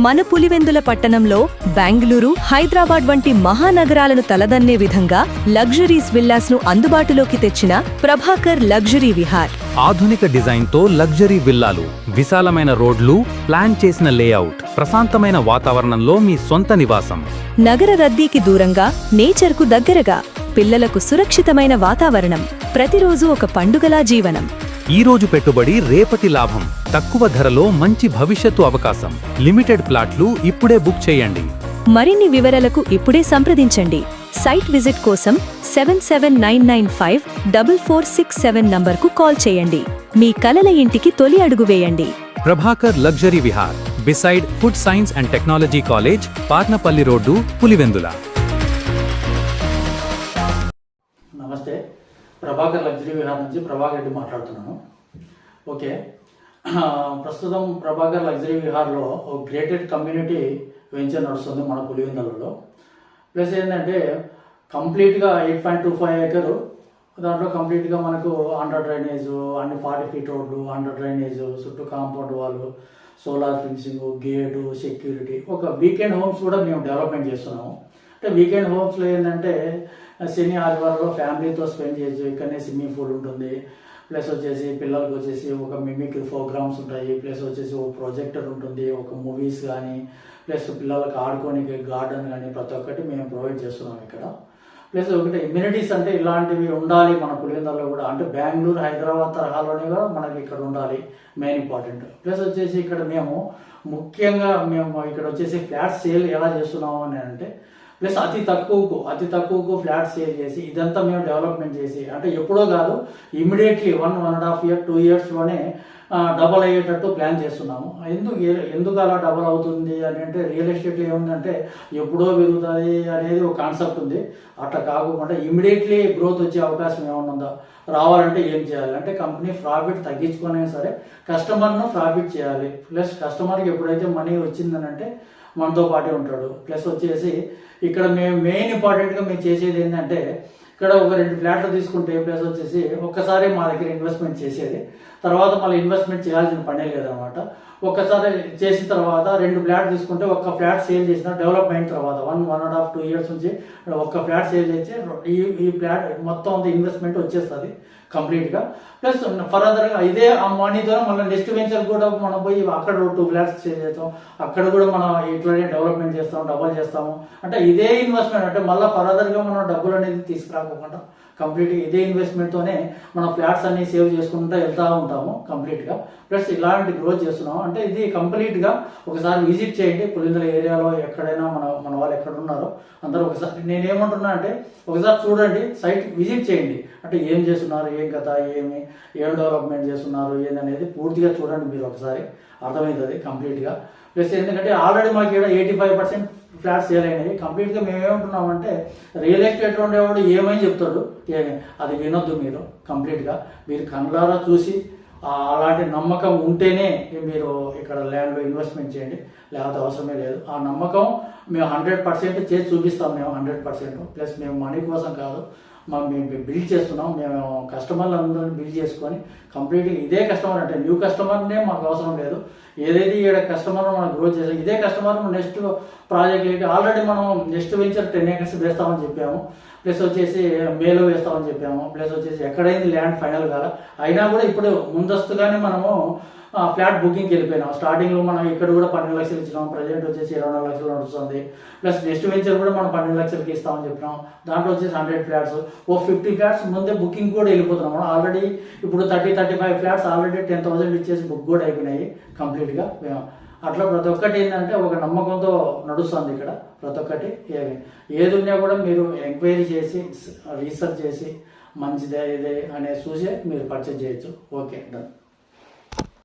మన పులివెందుల పట్టణంలో బెంగళూరు, హైదరాబాద్ వంటి మహానగరాలను తలదన్నే విధంగా లగ్జరీస్ విల్లాస్ ను అందుబాటులోకి తెచ్చిన ప్రభాకర్ లగ్జరీ విహార్. ఆధునిక డిజైన్ తో లగ్జరీ విల్లాలు, విశాలమైన రోడ్లు, ప్లాన్ చేసిన లేఅవుట్, ప్రశాంతమైన వాతావరణంలో మీ సొంత నివాసం. నగర రద్దీకి దూరంగా, నేచర్ కు దగ్గరగా, పిల్లలకు సురక్షితమైన వాతావరణం, ప్రతిరోజు ఒక పండుగలా జీవనం. ఈ రోజు పెట్టుబడి రేపటి లాభం, తక్కువ ధరలో మంచి భవిష్యత్తు అవకాశం. లిమిటెడ్ ప్లాట్లు ఇప్పుడే బుక్ చేయండి. మరిన్ని వివరాలకు ఇప్పుడే సంప్రదించండి. సైట్ విజిట్ కోసం 7799544667 నంబర్కు కాల్ చేయండి. మీ కలల ఇంటికి తొలి అడుగు వేయండి. Prabhakar luxury Vihar, beside food science and technology college, Patnapalli road, Pulivendula. నమస్తే, ప్రభాకర్ లగ్జరీ విహార్ నుంచి ప్రభాకర్ రెడ్డి మాట్లాడుతున్నాను. ఓకే, ప్రస్తుతం ప్రభాకర్ లగ్జరీ విహార్లో ఒక గ్రేటెడ్ కమ్యూనిటీ వెంచర్ నడుస్తుంది మన పులివెందులలో. ప్లస్ ఏంటంటే కంప్లీట్గా 8.25 ఏకరు, దాంట్లో కంప్లీట్గా మనకు అండర్ డ్రైనేజ్, అన్ని 40 ఫీట్ రోడ్లు, అండర్ డ్రైనేజ్, చుట్టూ కాంపౌండ్ వాళ్ళు, సోలార్ ఫెన్సింగ్, గేటు, సెక్యూరిటీ. ఒక వీకెండ్ హోమ్స్ కూడా మేము డెవలప్మెంట్ చేస్తున్నాము. అంటే వీకెండ్ హోమ్స్లో ఏంటంటే శని ఆదివారంలో ఫ్యామిలీతో స్పెండ్ చేయొచ్చు. ఇక్కడనే స్విమ్మింగ్ పూల్ ఉంటుంది, ప్లస్ వచ్చేసి పిల్లలకు వచ్చేసి ఒక మిమిక్రీ ప్రోగ్రామ్స్ ఉంటాయి, ప్లస్ వచ్చేసి ఒక ప్రొజెక్టర్ ఉంటుంది, ఒక మూవీస్ కానీ, ప్లస్ పిల్లలకు ఆడుకోనికి గార్డెన్ కానీ ప్రతి ఒక్కటి మేము ప్రొవైడ్ చేస్తున్నాం ఇక్కడ. ప్లస్ ఒకటి ఇమ్యూనిటీస్ అంటే ఇలాంటివి ఉండాలి మన పులివెందులలో కూడా. అంటే బెంగళూరు, హైదరాబాద్ తరహాలోనే కూడా మనకి ఇక్కడ ఉండాలి, మెయిన్ ఇంపార్టెంట్. ప్లస్ వచ్చేసి ఇక్కడ మేము ముఖ్యంగా ఇక్కడ వచ్చేసి ఫ్లాట్ సేల్ ఎలా చేస్తున్నాము అని అంటే, ప్లస్ అతి తక్కువకు ఫ్లాట్ సేల్ చేసి ఇదంతా మేము డెవలప్మెంట్ చేసి, అంటే ఎప్పుడో కాదు, ఇమ్మీడియట్లీ 1.5 year 2 yearsలోనే డబల్ అయ్యేటట్టు ప్లాన్ చేస్తున్నాము. ఎందుకు అలా డబల్ అవుతుంది అని అంటే, రియల్ ఎస్టేట్లో ఏముందంటే ఎప్పుడో పెరుగుతుంది అనేది ఒక కాన్సెప్ట్ ఉంది. అట్లా కాకుండా ఇమ్మీడియట్లీ గ్రోత్ వచ్చే అవకాశం ఏమైనా ఉందా, రావాలంటే ఏం చేయాలి అంటే కంపెనీ ప్రాఫిట్ తగ్గించుకునే సరే కస్టమర్ను ప్రాఫిట్ చేయాలి. ప్లస్ కస్టమర్కి ఎప్పుడైతే మనీ వచ్చిందని అంటే మనతో పాటే ఉంటాడు. ప్లస్ వచ్చేసి ఇక్కడ మేము మెయిన్ ఇంపార్టెంట్గా మేము చేసేది ఏంటంటే, ఇక్కడ ఒక 2 ఫ్లాట్లు తీసుకుంటే ప్లస్ వచ్చేసి ఒక్కసారి మా దగ్గర ఇన్వెస్ట్మెంట్ చేసేది, తర్వాత మళ్ళీ ఇన్వెస్ట్మెంట్ చేయాల్సిన పనే లేదనమాట. ఒక్కసారి చేసిన తర్వాత 2 ఫ్లాట్ తీసుకుంటే ఒక్క ఫ్లాట్ సేల్ చేసిన డెవలప్మెంట్ తర్వాత 1.5 2 years నుంచి ఒక్క ఫ్లాట్ సేల్ చేసి ఈ ఫ్లాట్ మొత్తం అంత ఇన్వెస్ట్మెంట్ వచ్చేస్తుంది కంప్లీట్గా. ప్లస్ ఫర్దర్గా ఇదే ఆ మనీతో మళ్ళీ నెక్స్ట్ వెంచర్ కూడా మనం పోయి అక్కడ 2 ఫ్లాట్స్ సేల్ చేస్తాం, అక్కడ కూడా మనం ఇట్లానే డెవలప్మెంట్ చేస్తాం, డబల్ చేస్తాము. అంటే ఇదే ఇన్వెస్ట్మెంట్, అంటే మళ్ళీ ఫర్దర్గా మనం డబ్బులు అనేది తీసుకురాకుండా కంప్లీట్గా ఇదే ఇన్వెస్ట్మెంట్తోనే మనం ఫ్లాట్స్ అన్ని సేవ్ చేసుకుంటూ వెళ్తూ ఉంటాము కంప్లీట్గా. ప్లస్ ఇలాంటి గ్రోత్ చేస్తున్నాము. అంటే ఇది కంప్లీట్గా ఒకసారి విజిట్ చేయండి. పులివెందుల ఏరియాలో ఎక్కడైనా మన వాళ్ళు ఎక్కడ ఉన్నారో అందరూ ఒకసారి, నేనేమంటున్నా అంటే ఒకసారి చూడండి, సైట్ విజిట్ చేయండి. అంటే ఏం చేస్తున్నారు, ఏం కథ, ఏం డెవలప్మెంట్ చేస్తున్నారు ఏందనేది పూర్తిగా చూడండి, మీరు ఒకసారి అర్థమవుతుంది కంప్లీట్గా. ప్లస్ ఎందుకంటే ఆల్రెడీ మాకు ఇక్కడ 85% ఫ్లాట్స్ సేల్ అయినాయి. కంప్లీట్గా మేము ఏమంటున్నామంటే, రియల్ ఎస్టేట్ ఉండేవాడు ఏమని చెప్తాడు, అది వినొద్దు. మీరు కంప్లీట్గా మీరు కళ్ళారా చూసి అలాంటి నమ్మకం ఉంటేనే మీరు ఇక్కడ ల్యాండ్లో ఇన్వెస్ట్మెంట్ చేయండి, లేకపోతే అవసరమే లేదు. ఆ నమ్మకం మేము 100% చేసి చూపిస్తాం. మేము 100%. ప్లస్ మేము మనీ కోసం కాదు, మేము బిల్డ్ చేస్తున్నాం. మేము కస్టమర్లు అందరినీ బిల్డ్ చేసుకొని కంప్లీట్గా ఇదే కస్టమర్, అంటే న్యూ కస్టమర్నే మాకు అవసరం లేదు. ఏదైతే ఇక్కడ కస్టమర్ మనం గ్రోత్ చేసాం, ఇదే కస్టమర్ నెక్స్ట్ ప్రాజెక్ట్ ఏంటి, ఆల్రెడీ మనం నెక్స్ట్ వెంచర్ 10 acres వేస్తామని చెప్పాము. ప్లస్ వచ్చేసి మేలో వేస్తామని చెప్పాము. ప్లస్ వచ్చేసి ఎక్కడైంది ల్యాండ్ ఫైనల్ కాదా, అయినా కూడా ఇప్పుడు ముందస్తుగానే మనము ఫ్లాట్ బుకింగ్కి వెళ్ళిపోయినాం. స్టార్టింగ్లో మనం ఇక్కడ కూడా 12 లక్షలు ఇచ్చినాం, ప్రజెంట్ వచ్చేసి 24 లక్షలు నడుస్తుంది. ప్లస్ నెక్స్ట్ వెంచర్ కూడా మనం 12 లక్షలకి ఇస్తామని చెప్పినాం. దాంట్లో వచ్చేసి 100 ఫ్లాట్స్, 50 ఫ్లాట్స్ ముందే బుకింగ్ కూడా వెళ్ళిపోతున్నాం. ఆల్రెడీ ఇప్పుడు 30-35 ఫ్లాట్స్ ఆల్రెడీ 10,000 ఇచ్చేసి బుక్ కూడా అయిపోయినాయి కంప్లీట్గా. అట్లా ప్రతి ఒక్కటి ఏంటంటే ఒక నమ్మకంతో నడుస్తుంది ఇక్కడ ప్రతి ఒక్కటి. ఏది ఉన్నా కూడా మీరు ఎంక్వైరీ చేసి రీసెర్చ్ చేసి మంచిదే ఇదే అనేది చూసి మీరు పర్చేజ్ చేయొచ్చు. Okay, done.